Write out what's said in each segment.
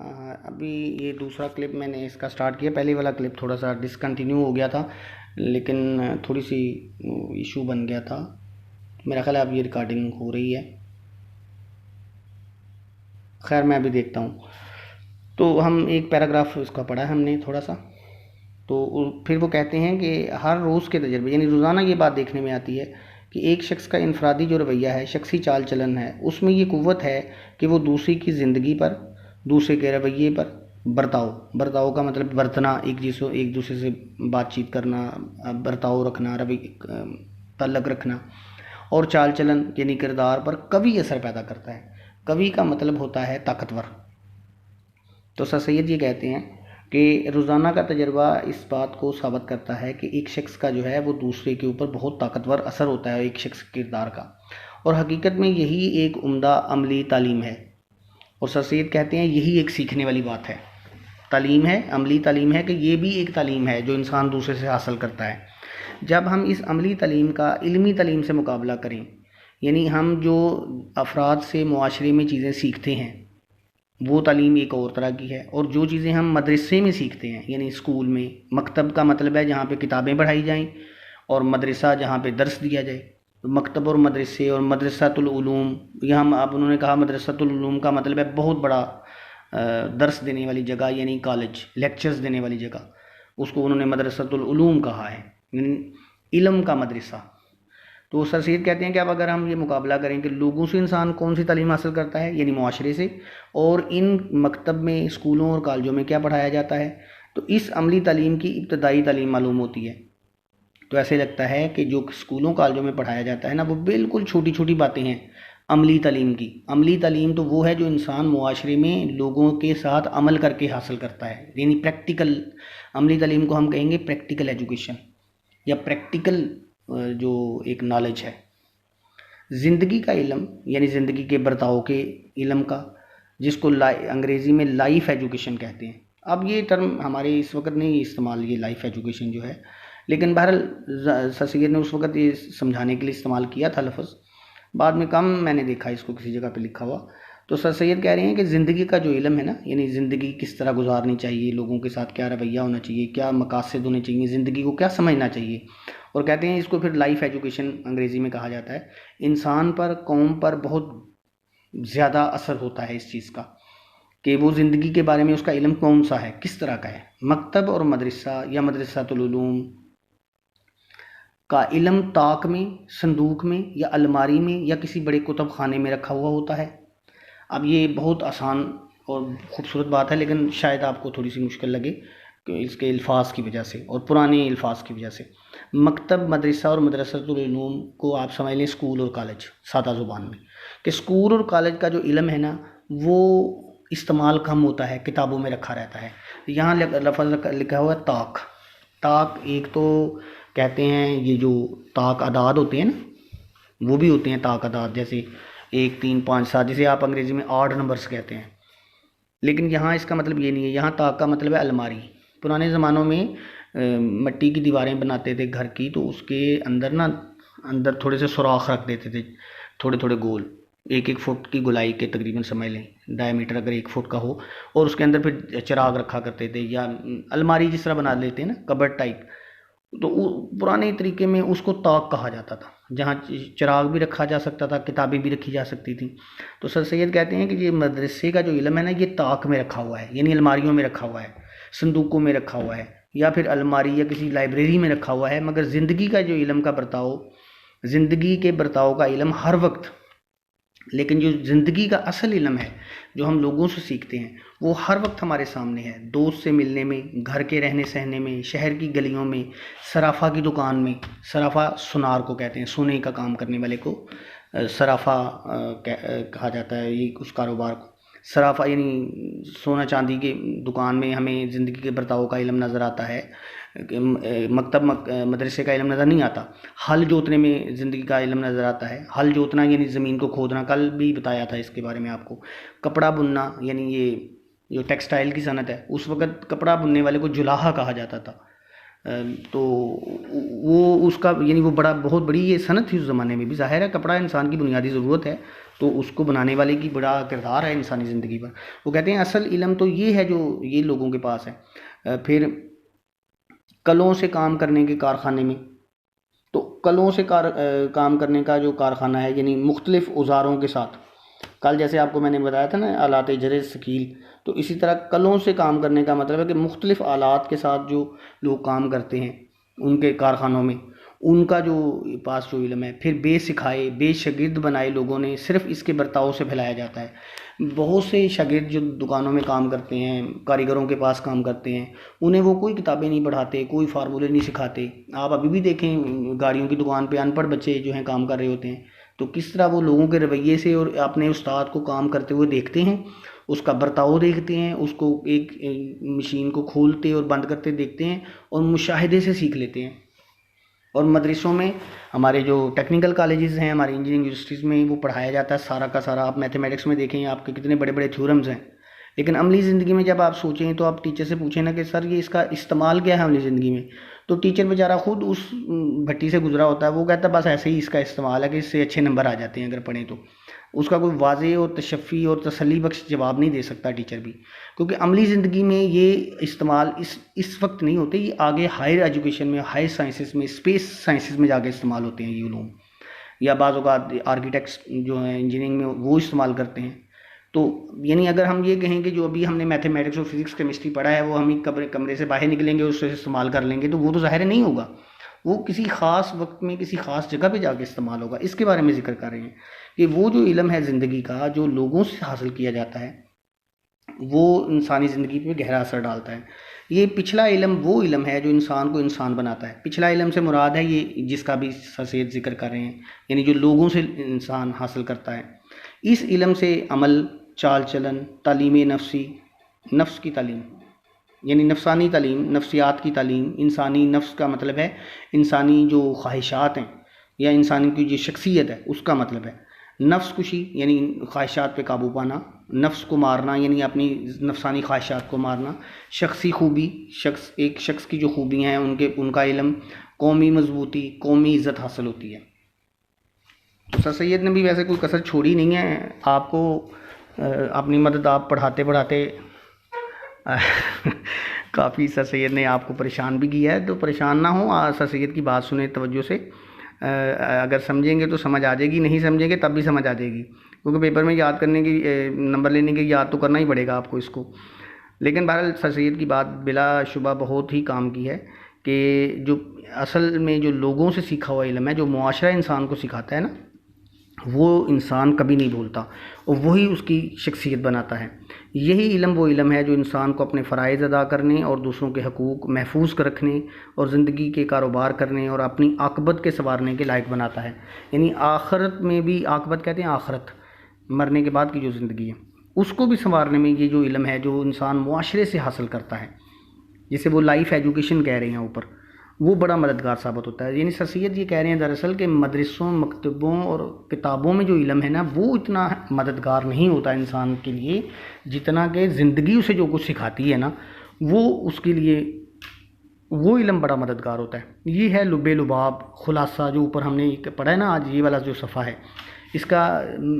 ابھی یہ دوسرا کلپ میں نے اس کا سٹارٹ کیا. پہلے والا کلپ تھوڑا سا ڈسکنٹینیو ہو گیا تھا لیکن تھوڑی سی ایشو بن گیا تھا. میرا خیال ہے اب یہ ریکارڈنگ ہو رہی ہے. خیر میں ابھی دیکھتا ہوں. تو ہم ایک پیراگراف اس کا پڑھا ہے ہم نے تھوڑا سا. تو پھر وہ کہتے ہیں کہ ہر روز کے تجربے یعنی روزانہ یہ بات دیکھنے میں آتی ہے کہ ایک شخص کا انفرادی جو رویہ ہے، شخصی چال چلن ہے، اس میں یہ قوت ہے کہ وہ دوسرے کی زندگی پر، دوسرے کے رویے پر برتاؤ کا مطلب برتنا، ایک دوسرے سے بات چیت کرنا، برتاؤ رکھنا، تعلق رکھنا، اور چال چلن یعنی کردار پر قوی اثر پیدا کرتا ہے. قوی کا مطلب ہوتا ہے طاقتور. تو سر سید یہ کہتے ہیں کہ روزانہ کا تجربہ اس بات کو ثابت کرتا ہے کہ ایک شخص کا جو ہے وہ دوسرے کے اوپر بہت طاقتور اثر ہوتا ہے ایک شخص کے کردار کا، اور حقیقت میں یہی ایک عمدہ عملی تعلیم ہے. اور سر سید کہتے ہیں یہی ایک سیکھنے والی بات ہے. تعلیم ہے، عملی تعلیم ہے کہ یہ بھی ایک تعلیم ہے جو انسان دوسرے سے حاصل کرتا ہے. جب ہم اس عملی تعلیم کا علمی تعلیم سے مقابلہ کریں، یعنی ہم جو افراد سے معاشرے میں چیزیں سیکھتے ہیں وہ تعلیم ایک اور طرح کی ہے، اور جو چیزیں ہم مدرسے میں سیکھتے ہیں یعنی اسکول میں، مکتب کا مطلب ہے جہاں پہ کتابیں پڑھائی جائیں، اور مدرسہ جہاں پہ درس دیا جائے. مکتب اور مدرسے اور مدرسۃ العلوم، یہاں اب انہوں نے کہا مدرسۃ العلوم کا مطلب ہے بہت بڑا درس دینے والی جگہ یعنی کالج، لیکچرز دینے والی جگہ، اس کو انہوں نے مدرسۃ العلوم کہا ہے، یعنی علم کا مدرسہ. تو سر سید کہتے ہیں کہ اب اگر ہم یہ مقابلہ کریں کہ لوگوں سے انسان کون سی تعلیم حاصل کرتا ہے یعنی معاشرے سے، اور ان مکتب میں، اسکولوں اور کالجوں میں کیا پڑھایا جاتا ہے، تو اس عملی تعلیم کی ابتدائی تعلیم معلوم ہوتی ہے. تو ایسے لگتا ہے کہ جو اسکولوں کالجوں میں پڑھایا جاتا ہے نا، وہ بالکل چھوٹی چھوٹی باتیں ہیں عملی تعلیم کی. عملی تعلیم تو وہ ہے جو انسان معاشرے میں لوگوں کے ساتھ عمل کر کے حاصل کرتا ہے، یعنی پریکٹیکل. عملی تعلیم کو ہم کہیں گے پریکٹیکل ایجوکیشن یا پریکٹیکل جو ایک نالج ہے. زندگی کا علم یعنی زندگی کے برتاؤ کے علم کا، جس کو انگریزی میں لائف ایجوکیشن کہتے ہیں. اب یہ ٹرم ہمارے اس وقت نہیں استعمال، یہ لائف ایجوکیشن جو ہے، لیکن بہرحال سر سید نے اس وقت یہ سمجھانے کے لیے استعمال کیا تھا لفظ. بعد میں کم میں نے دیکھا اس کو کسی جگہ پہ لکھا ہوا. تو سر سید کہہ رہے ہیں کہ زندگی کا جو علم ہے نا، یعنی زندگی کس طرح گزارنی چاہیے، لوگوں کے ساتھ کیا رویہ ہونا چاہیے، کیا مقاصد ہونے چاہیے، زندگی کو کیا سمجھنا چاہیے. اور کہتے ہیں اس کو پھر لائف ایجوکیشن انگریزی میں کہا جاتا ہے. انسان پر، قوم پر بہت زیادہ اثر ہوتا ہے اس چیز کا کہ وہ زندگی کے بارے میں اس کا علم کون سا ہے، کس طرح کا ہے. مکتب اور مدرسہ یا مدرسۃ العلوم کا علم طاق میں، صندوق میں یا الماری میں یا کسی بڑے کتب خانے میں رکھا ہوا ہوتا ہے. اب یہ بہت آسان اور خوبصورت بات ہے، لیکن شاید آپ کو تھوڑی سی مشکل لگے کہ اس کے الفاظ کی وجہ سے اور پرانے الفاظ کی وجہ سے. مکتب، مدرسہ اور مدرسۃ العلوم کو آپ سمجھ لیں اسکول اور کالج سادہ زبان میں، کہ اسکول اور کالج کا جو علم ہے نا وہ استعمال کم ہوتا ہے، کتابوں میں رکھا رہتا ہے. یہاں لفظ لکھا ہوا ہے طاق. طاق ایک تو کہتے ہیں یہ جو طاق اعداد ہوتے ہیں نا، وہ بھی ہوتے ہیں طاق اعداد، جیسے 1 3 5 7، جسے آپ انگریزی میں آڈ نمبرز کہتے ہیں. لیکن یہاں اس کا مطلب یہ نہیں ہے. یہاں طاق کا مطلب ہے الماری. پرانے زمانوں میں مٹی کی دیواریں بناتے تھے گھر کی، تو اس کے اندر تھوڑے سے سوراخ رکھ دیتے تھے، تھوڑے تھوڑے گول، 1 فٹ کی گولائی کے تقریباً سمجھ لیں، ڈائی میٹر اگر 1 فٹ کا ہو، اور اس کے اندر پھر چراغ رکھا کرتے تھے، یا الماری جس طرح بنا لیتے ہیں نا، کبرڈ ٹائپ. تو پرانے طریقے میں اس کو طاق کہا جاتا تھا، جہاں چراغ بھی رکھا جا سکتا تھا، کتابیں بھی رکھی جا سکتی تھیں. تو سر سید کہتے ہیں کہ یہ مدرسے کا جو علم ہے نا، یہ طاق میں رکھا ہوا ہے، یعنی الماریوں میں رکھا ہوا ہے، صندوقوں میں رکھا ہوا ہے، یا پھر الماری یا کسی لائبریری میں رکھا ہوا ہے. مگر زندگی کا جو علم کا برتاؤ، زندگی کے برتاؤ کا علم ہر وقت، لیکن جو زندگی کا اصل علم ہے جو ہم لوگوں سے سیکھتے ہیں، وہ ہر وقت ہمارے سامنے ہے. دوست سے ملنے میں، گھر کے رہنے سہنے میں، شہر کی گلیوں میں، صرافہ کی دکان میں. صرافہ سونار کو کہتے ہیں، سونے کا کام کرنے والے کو صرافہ کہا جاتا ہے، یہ اس کاروبار کو. صرافہ یعنی سونا چاندی کی دکان میں ہمیں زندگی کے برتاؤ کا علم نظر آتا ہے، مکتب مدرسے کا علم نظر نہیں آتا. ہل جوتنے میں زندگی کا علم نظر آتا ہے. ہل جوتنا یعنی زمین کو کھودنا، کل بھی بتایا تھا اس کے بارے میں آپ کو. کپڑا بننا یعنی یہ جو ٹیکسٹائل کی صنعت ہے، اس وقت کپڑا بننے والے کو جلاحہ کہا جاتا تھا. تو وہ اس کا یعنی وہ بہت بڑی یہ صنعت تھی اس زمانے میں بھی. ظاہر ہے کپڑا انسان کی بنیادی ضرورت ہے تو اس کو بنانے والے کی بڑا کردار ہے انسانی زندگی پر. وہ کہتے ہیں اصل علم تو یہ ہے جو یہ لوگوں کے پاس ہے. پھر کلوں سے کام کرنے کے کارخانے میں، تو کلوں سے کام کرنے کا جو کارخانہ ہے یعنی مختلف اوزاروں کے ساتھ، کل جیسے آپ کو میں نے بتایا تھا نا آلات جرے ثقیل، تو اسی طرح کلوں سے کام کرنے کا مطلب ہے کہ مختلف آلات کے ساتھ جو لوگ کام کرتے ہیں ان کے کارخانوں میں، ان کا جو پاس جو علم ہے. پھر بے سکھائے بے شاگرد بنائے لوگوں نے، صرف اس کے برتاؤ سے پھیلایا جاتا ہے. بہت سے شاگرد جو دکانوں میں کام کرتے ہیں، کاریگروں کے پاس کام کرتے ہیں، انہیں وہ کوئی کتابیں نہیں پڑھاتے، کوئی فارمولے نہیں سکھاتے. آپ ابھی بھی دیکھیں گاڑیوں کی دکان پہ ان پڑھ بچے جو ہیں کام کر رہے ہوتے ہیں، تو کس طرح وہ لوگوں کے رویے سے اور اپنے استاد کو کام کرتے ہوئے دیکھتے ہیں، اس کا برتاؤ دیکھتے ہیں، اس کو ایک مشین کو کھولتے اور بند کرتے دیکھتے ہیں اور مشاہدے سے سیکھ لیتے ہیں. اور مدرسوں میں ہمارے جو ٹیکنیکل کالجز ہیں، ہماری انجینئرنگ یونیورسٹیز میں وہ پڑھایا جاتا ہے سارا کا سارا. آپ میتھمیٹکس میں دیکھیں آپ کے کتنے بڑے بڑے تھیورمز ہیں، لیکن عملی زندگی میں جب آپ سوچیں تو آپ ٹیچر سے پوچھیں نا کہ سر یہ اس کا استعمال کیا ہے عملی زندگی میں، تو ٹیچر بیچارہ خود اس بھٹی سے گزرا ہوتا ہے، وہ کہتا ہے بس ایسے ہی اس کا استعمال ہے کہ اس سے اچھے نمبر آ جاتے ہیں اگر پڑھیں تو. اس کا کوئی واضح اور تشفی اور تسلی بخش جواب نہیں دے سکتا ٹیچر بھی، کیونکہ عملی زندگی میں یہ استعمال اس وقت نہیں ہوتے، یہ آگے ہائر ایجوکیشن میں، ہائر سائنسز میں، اسپیس سائنسز میں جا کے استعمال ہوتے ہیں یہ علوم. یا بعض اوقات آرکیٹیکٹس جو ہیں انجینئرنگ میں وہ استعمال کرتے ہیں. تو یعنی اگر ہم یہ کہیں کہ جو ابھی ہم نے میتھمیٹکس اور فزکس کیمسٹری پڑھا ہے وہ ہم کمرے سے باہر نکلیں گے اس سے استعمال کر لیں گے، تو وہ تو ظاہر نہیں ہوگا، وہ کسی خاص وقت میں کسی خاص جگہ پہ جا کے استعمال ہوگا. اس کے بارے میں ذکر کر رہے ہیں کہ وہ جو علم ہے زندگی کا جو لوگوں سے حاصل کیا جاتا ہے وہ انسانی زندگی پہ گہرا اثر ڈالتا ہے. یہ پچھلا علم وہ علم ہے جو انسان کو انسان بناتا ہے. پچھلا علم سے مراد ہے یہ جس کا بھی سر سید ذکر کر رہے ہیں، یعنی جو لوگوں سے انسان حاصل کرتا ہے. اس علم سے عمل، چال چلن، تعلیم نفسی، نفس کی تعلیم یعنی نفسانی تعلیم، نفسیات کی تعلیم، انسانی نفس کا مطلب ہے انسانی جو خواہشات ہیں یا انسانی کی جو شخصیت ہے اس کا مطلب ہے. نفس کشی یعنی خواہشات پہ قابو پانا، نفس کو مارنا یعنی اپنی نفسانی خواہشات کو مارنا. شخصی خوبی، ایک شخص کی جو خوبیاں ہیں ان کا علم. قومی مضبوطی، قومی عزت حاصل ہوتی ہے. تو سر سید نے بھی ویسے کوئی کسر چھوڑی نہیں ہے. آپ کو اپنی مدد آپ پڑھاتے پڑھاتے کافی سر سید نے آپ کو پریشان بھی کیا ہے، تو پریشان نہ ہوں، سر سید کی بات سنیں توجہ سے. اگر سمجھیں گے تو سمجھ آ جائے گی، نہیں سمجھیں گے تب بھی سمجھ آ جائے گی، کیونکہ پیپر میں یاد کرنے کی نمبر لینے کی یاد تو کرنا ہی پڑے گا آپ کو اس کو. لیکن بہرحال سر سید کی بات بلا شبہ بہت ہی کام کی ہے کہ جو اصل میں جو لوگوں سے سیکھا ہوا علم ہے، جو معاشرہ انسان کو سکھاتا ہے نا، وہ انسان کبھی نہیں بھولتا اور وہی اس کی شخصیت بناتا ہے. یہی علم وہ علم ہے جو انسان کو اپنے فرائض ادا کرنے اور دوسروں کے حقوق محفوظ کر رکھنے اور زندگی کے کاروبار کرنے اور اپنی عاقبت کے سنوارنے کے لائق بناتا ہے. یعنی آخرت میں بھی، عاقبت کہتے ہیں آخرت، مرنے کے بعد کی جو زندگی ہے، اس کو بھی سنوارنے میں یہ جو علم ہے جو انسان معاشرے سے حاصل کرتا ہے، جسے وہ لائف ایجوکیشن کہہ رہے ہیں اوپر، وہ بڑا مددگار ثابت ہوتا ہے. یعنی سر سید یہ کہہ رہے ہیں دراصل کہ مدرسوں، مکتبوں اور کتابوں میں جو علم ہے نا وہ اتنا مددگار نہیں ہوتا انسان کے لیے جتنا کہ زندگی اسے جو کچھ سکھاتی ہے نا وہ اس کے لیے وہ علم بڑا مددگار ہوتا ہے. یہ ہے لب لباب خلاصہ جو اوپر ہم نے پڑھا ہے نا آج، یہ والا جو صفحہ ہے، اس کا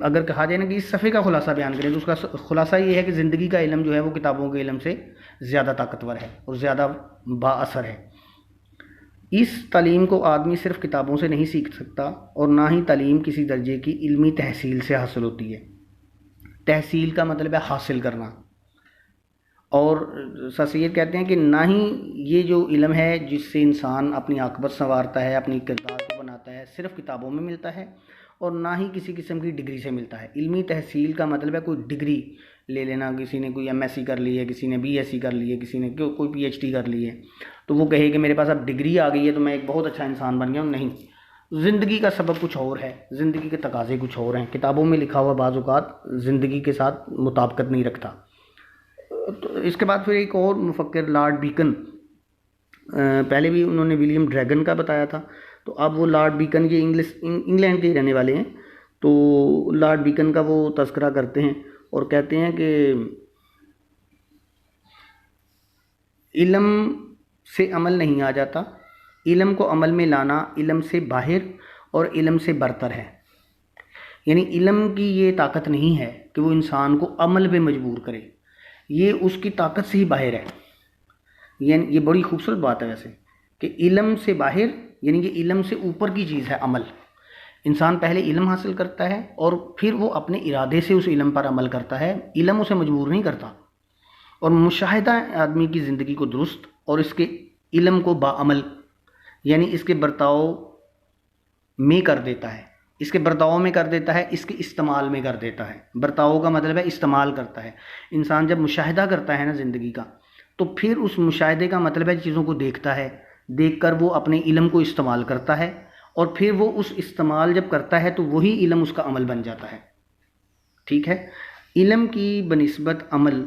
اگر کہا جائے نا کہ اس صفحے کا خلاصہ بیان کریں تو اس کا خلاصہ یہ ہے کہ زندگی کا علم جو ہے وہ کتابوں کے علم سے زیادہ طاقتور ہے اور زیادہ با اثر ہے. اس تعلیم کو آدمی صرف کتابوں سے نہیں سیکھ سکتا اور نہ ہی تعلیم کسی درجے کی علمی تحصیل سے حاصل ہوتی ہے. تحصیل کا مطلب ہے حاصل کرنا. اور سر سید کہتے ہیں کہ نہ ہی یہ جو علم ہے جس سے انسان اپنی عاقبت سنوارتا ہے، اپنی کردار کو بناتا ہے، صرف کتابوں میں ملتا ہے اور نہ ہی کسی قسم کی ڈگری سے ملتا ہے. علمی تحصیل کا مطلب ہے کوئی ڈگری لے لینا، کسی نے کوئی ایم ایس سی کر لی ہے، کسی نے بی ایس سی کر لی ہے، کسی نے کوئی پی ایچ ڈی کر لی ہے، تو وہ کہے کہ میرے پاس اب ڈگری آ گئی ہے تو میں ایک بہت اچھا انسان بن گیا ہوں. نہیں، زندگی کا سبب کچھ اور ہے، زندگی کے تقاضے کچھ اور ہیں. کتابوں میں لکھا ہوا بعض اوقات زندگی کے ساتھ مطابقت نہیں رکھتا. تو اس کے بعد پھر ایک اور مفکر لارڈ بیکن، پہلے بھی انہوں نے ولیم ڈریگن کا بتایا تھا، تو اب وہ لارڈ بیکن یہ انگلینڈ کے ہی رہنے والے ہیں، تو لارڈ بیکن کا وہ تذکرہ کرتے ہیں اور کہتے ہیں کہ علم سے عمل نہیں آ جاتا، علم کو عمل میں لانا علم سے باہر اور علم سے برتر ہے۔ یعنی علم کی یہ طاقت نہیں ہے کہ وہ انسان کو عمل پہ مجبور کرے، یہ اس کی طاقت سے ہی باہر ہے۔ یعنی یہ بڑی خوبصورت بات ہے ویسے، کہ علم سے باہر، یعنی کہ علم سے اوپر کی چیز ہے عمل۔ انسان پہلے علم حاصل کرتا ہے اور پھر وہ اپنے ارادے سے اس علم پر عمل کرتا ہے، علم اسے مجبور نہیں کرتا۔ اور مشاہدہ آدمی کی زندگی کو درست اور اس کے علم کو باعمل، یعنی اس کے برتاؤ میں کر دیتا ہے، اس کے برتاؤ میں کر دیتا ہے، اس کے استعمال میں کر دیتا ہے۔ برتاؤ کا مطلب ہے استعمال کرتا ہے۔ انسان جب مشاہدہ کرتا ہے نا زندگی کا، تو پھر اس مشاہدے کا مطلب ہے چیزوں کو دیکھتا ہے، دیکھ کر وہ اپنے علم کو استعمال کرتا ہے، اور پھر وہ اس استعمال جب کرتا ہے تو وہی علم اس کا عمل بن جاتا ہے۔ ٹھیک ہے، علم کی بنسبت عمل،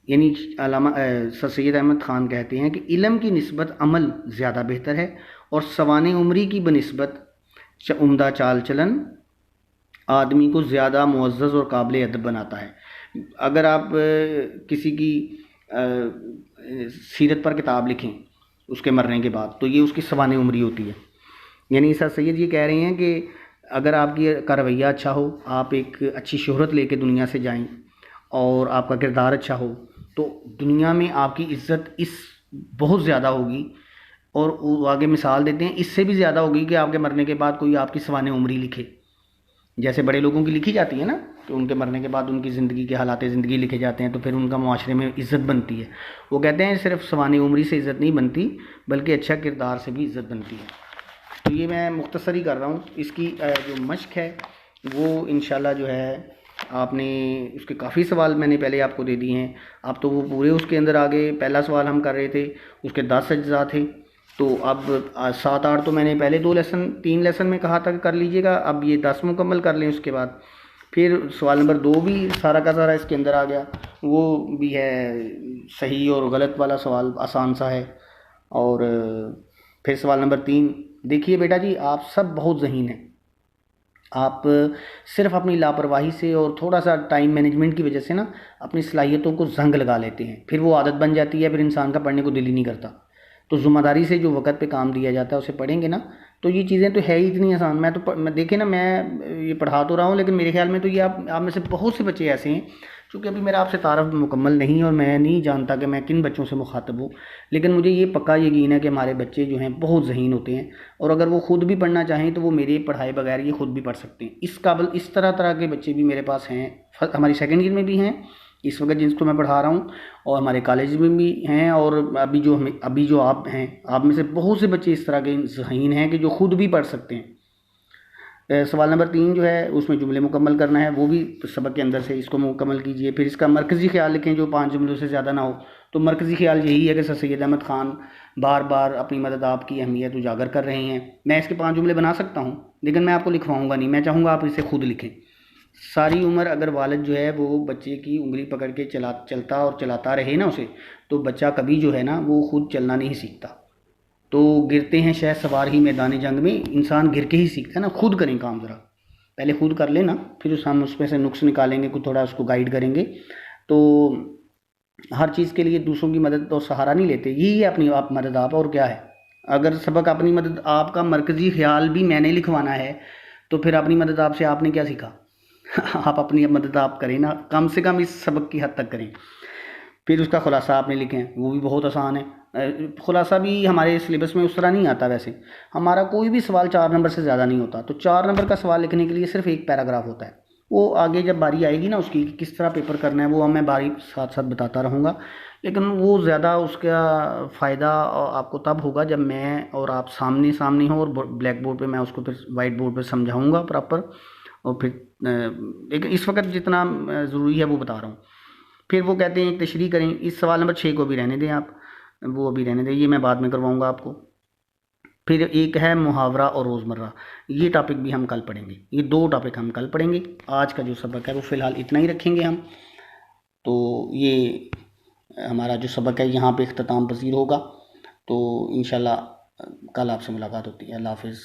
یعنی علامہ سر سید احمد خان کہتے ہیں کہ علم کی نسبت عمل زیادہ بہتر ہے، اور سوانح عمری کی بنسبت عمدہ چال چلن آدمی کو زیادہ معزز اور قابل ادب بناتا ہے۔ اگر آپ کسی کی سیرت پر کتاب لکھیں اس کے مرنے کے بعد، تو یہ اس کی سوانح عمری ہوتی ہے۔ یعنی سر سید یہ کہہ رہے ہیں کہ اگر آپ کا رویہ اچھا ہو، آپ ایک اچھی شہرت لے کے دنیا سے جائیں، اور آپ کا کردار اچھا ہو، تو دنیا میں آپ کی عزت اس بہت زیادہ ہوگی، اور وہ آگے مثال دیتے ہیں اس سے بھی زیادہ ہوگی کہ آپ کے مرنے کے بعد کوئی آپ کی سوانح عمری لکھے، جیسے بڑے لوگوں کی لکھی جاتی ہے نا، کہ ان کے مرنے کے بعد ان کی زندگی کے حالات زندگی لکھے جاتے ہیں، تو پھر ان کا معاشرے میں عزت بنتی ہے۔ وہ کہتے ہیں صرف سوانح عمری سے عزت نہیں بنتی، بلکہ اچھا کردار سے بھی عزت بنتی ہے۔ تو یہ میں مختصر ہی کر رہا ہوں، اس کی جو مشق ہے وہ انشاءاللہ جو ہے آپ نے اس کے کافی سوال میں نے پہلے آپ کو دے دیے ہیں، آپ تو وہ پورے اس کے اندر آگے پہلا سوال ہم کر رہے تھے، اس کے 10 اجزاء تھے، تو اب 7-8 تو میں نے پہلے 3 لیسن میں کہا تھا کہ کر لیجئے گا، اب یہ 10 مکمل کر لیں۔ اس کے بعد پھر سوال نمبر 2 بھی سارا کا سارا اس کے اندر آ گیا، وہ بھی ہے صحیح اور غلط والا سوال، آسان سا ہے۔ اور پھر سوال نمبر 3، دیکھیے بیٹا جی آپ سب بہت ذہین ہیں، آپ صرف اپنی لاپرواہی سے اور تھوڑا سا ٹائم مینجمنٹ کی وجہ سے نا اپنی صلاحیتوں کو زنگ لگا لیتے ہیں، پھر وہ عادت بن جاتی ہے، پھر انسان کا پڑھنے کو دل ہی نہیں کرتا۔ تو ذمہ داری سے جو وقت پہ کام دیا جاتا ہے اسے پڑھیں گے نا، تو یہ چیزیں تو ہے ہی اتنی آسان۔ میں دیکھیں نا، میں یہ پڑھا تو رہا ہوں، لیکن میرے خیال میں تو یہ آپ میں سے بہت سے بچے ایسے ہیں، چونکہ ابھی میرا آپ سے تعارف مکمل نہیں، اور میں نہیں جانتا کہ میں کن بچوں سے مخاطب ہوں، لیکن مجھے یہ پکا یقین ہے کہ ہمارے بچے جو ہیں بہت ذہین ہوتے ہیں، اور اگر وہ خود بھی پڑھنا چاہیں تو وہ میرے پڑھائے بغیر یہ خود بھی پڑھ سکتے ہیں۔ اس قابل اس طرح کے بچے بھی میرے پاس ہیں، ہماری سیکنڈ ایئر میں بھی ہیں اس وقت جن کو میں پڑھا رہا ہوں، اور ہمارے کالج میں بھی ہیں، اور ابھی جو آپ ہیں، آپ میں سے بہت سے بچے اس طرح کے ذہین ہیں کہ جو خود بھی پڑھ سکتے ہیں۔ سوال نمبر 3 جو ہے اس میں جملے مکمل کرنا ہے، وہ بھی سبق کے اندر سے اس کو مکمل کیجئے۔ پھر اس کا مرکزی خیال لکھیں جو 5 جملوں سے زیادہ نہ ہو۔ تو مرکزی خیال یہی ہے کہ سر سید احمد خان بار بار اپنی مدد آپ کی اہمیت اجاگر کر رہے ہیں۔ میں اس کے 5 جملے بنا سکتا ہوں، لیکن میں آپ کو لکھواؤں گا نہیں، میں چاہوں گا آپ اسے خود لکھیں۔ ساری عمر اگر والد جو ہے وہ بچے کی انگلی پکڑ کے چلتا اور چلاتا رہے نا اسے، تو بچہ کبھی جو ہے نا وہ خود چلنا نہیں سیکھتا۔ تو گرتے ہیں شہ سوار ہی میدان جنگ میں، انسان گر کے ہی سیکھتا ہے نا۔ خود کریں کام، ذرا پہلے خود کر لیں نا، پھر ہم اس میں سے نقص نکالیں گے، کچھ تھوڑا اس کو گائیڈ کریں گے۔ تو ہر چیز کے لیے دوسروں کی مدد اور سہارا نہیں لیتے، یہی ہے اپنی آپ مدد آپ، اور کیا ہے۔ اگر سبق اپنی مدد آپ کا مرکزی خیال بھی میں نے لکھوانا ہے، تو پھر اپنی مدد آپ سے آپ نے کیا سیکھا؟ آپ اپنی مدد آپ کریں نا، کم سے کم اس سبق کی حد تک کریں۔ پھر اس کا خلاصہ آپ نے لکھیں، وہ بھی بہت آسان ہے۔ خلاصہ بھی ہمارے سلیبس میں اس طرح نہیں آتا، ویسے ہمارا کوئی بھی سوال 4 نمبر سے زیادہ نہیں ہوتا، تو 4 نمبر کا سوال لکھنے کے لیے صرف ایک پیراگراف ہوتا ہے۔ وہ آگے جب باری آئے گی نا اس کی کس طرح پیپر کرنا ہے، وہ میں باری ساتھ ساتھ بتاتا رہوں گا، لیکن وہ زیادہ اس کا فائدہ آپ کو تب ہوگا جب میں اور آپ سامنے ہوں، اور بلیک بورڈ پہ میں اس کو پھر وائٹ بورڈ پہ سمجھاؤں گا پراپر، اور پھر لیکن اس وقت جتنا ضروری ہے وہ بتا رہا ہوں۔ پھر وہ کہتے ہیں ایک تشریح کریں، اس سوال نمبر 6 کو بھی رہنے دیں آپ، وہ ابھی رہنے دیں، یہ میں بعد میں کرواؤں گا آپ کو۔ پھر ایک ہے محاورہ اور روزمرہ، یہ ٹاپک بھی ہم کل پڑھیں گے، یہ 2 ٹاپک ہم کل پڑھیں گے۔ آج کا جو سبق ہے وہ فی الحال اتنا ہی رکھیں گے ہم، تو یہ ہمارا جو سبق ہے یہاں پہ اختتام پذیر ہوگا۔ تو انشاءاللہ کل آپ سے ملاقات ہوتی ہے۔ اللہ حافظ۔